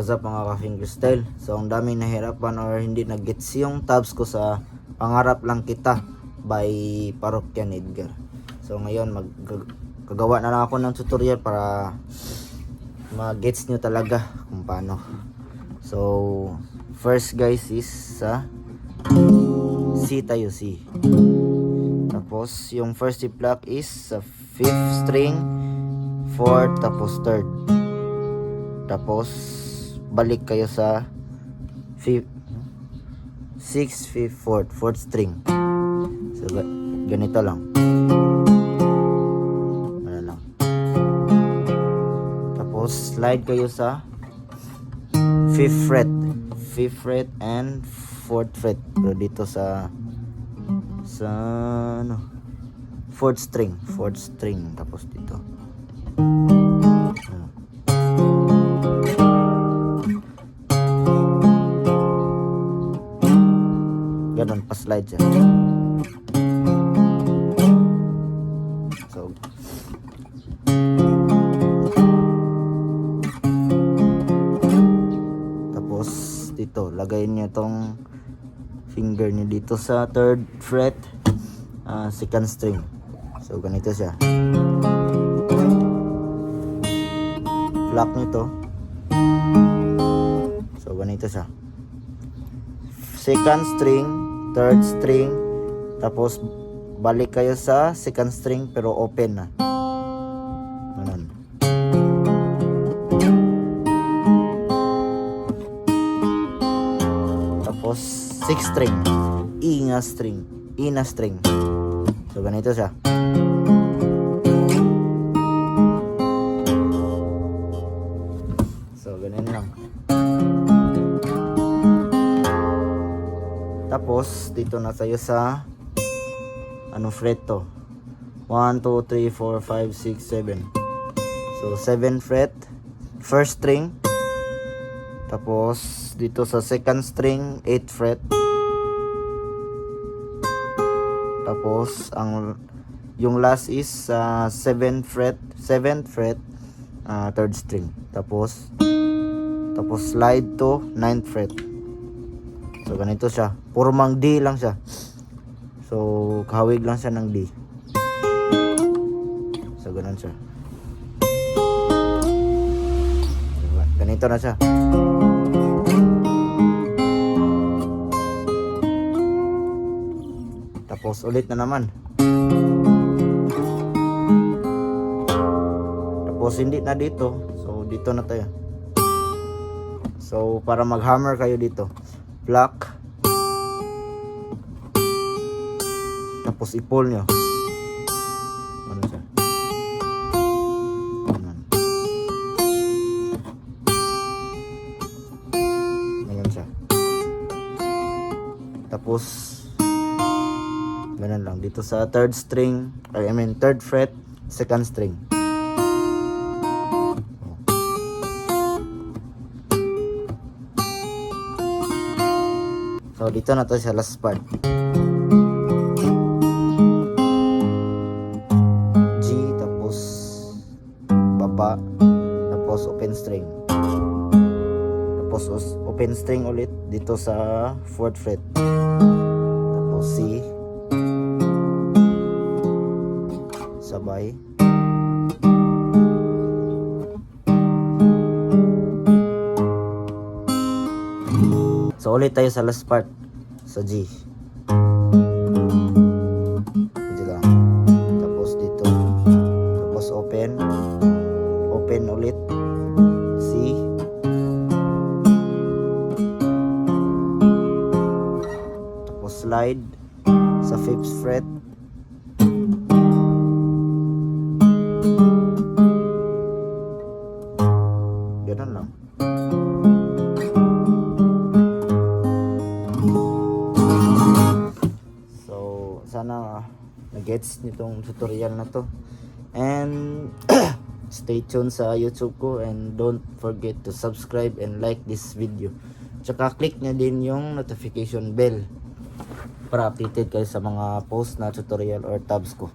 What's up mga ka-finger style? So ang daming nahirapan or hindi nag-gets yung tabs ko sa Pangarap Lang Kita by Parokyan Edgar. So ngayon kagawa na lang ako ng tutorial para mag-gets nyo talaga kung paano. So first guys is sa C tayo, C. Tapos yung first C-flat is sa 5th string, 4th, tapos 3rd. Tapos balik kayo sa 6th, 5th, 4th string. So ganito lang. Ano lang. Tapos slide kayo sa 5th fret. 5th fret and 4th fret. Pero dito sa ano, 4th string. Tapos dito. Ganon pa slide siya. So tapos dito lagay niyo tong finger niyo dito sa 3rd fret, 2nd string. So ganito siya. Lock nito. So ganito siya. 2nd string, 3rd string, tapos balik kayo sa 2nd string pero open na. Ganun. Tapos 6th string, E na string. So ganito siya. So ganun lang. Tapos dito na tayo sa fret to. 1, 2, 3, 4, 5, 6, 7. So 7th fret, 1st string. Tapos dito sa 2nd string, 8th fret. Tapos yung last is 7th fret, 3rd string. Tapos slide to 9th fret. So ganito siya. Puro mang D lang siya. So kahawig lang siya ng D. So ganun siya. Ganito na siya. Tapos ulit na naman. Tapos hindi na dito. So dito na tayo. So para mag-hammer kayo dito, pluck, tapos i-pull nyo. Ano siya? Ganyan siya. Tapos ganun lang dito sa 3rd string, 3rd fret, 2nd string. So dito na to sa last part. G, tapos baba, tapos open string. Tapos open string ulit dito sa 4th fret. Tapos C, sabay. So ulit tayo sa last part, sa G. Dito lang. Tapos dito. Tapos open ulit. C. Tapos slide sa 5th fret. Ganun lang. Sana nag-gets nitong tutorial na to, and stay tuned sa YouTube ko, and don't forget to subscribe and like this video. Tsaka click nyo din yung notification bell para updated kayo sa mga post na tutorial or tabs ko.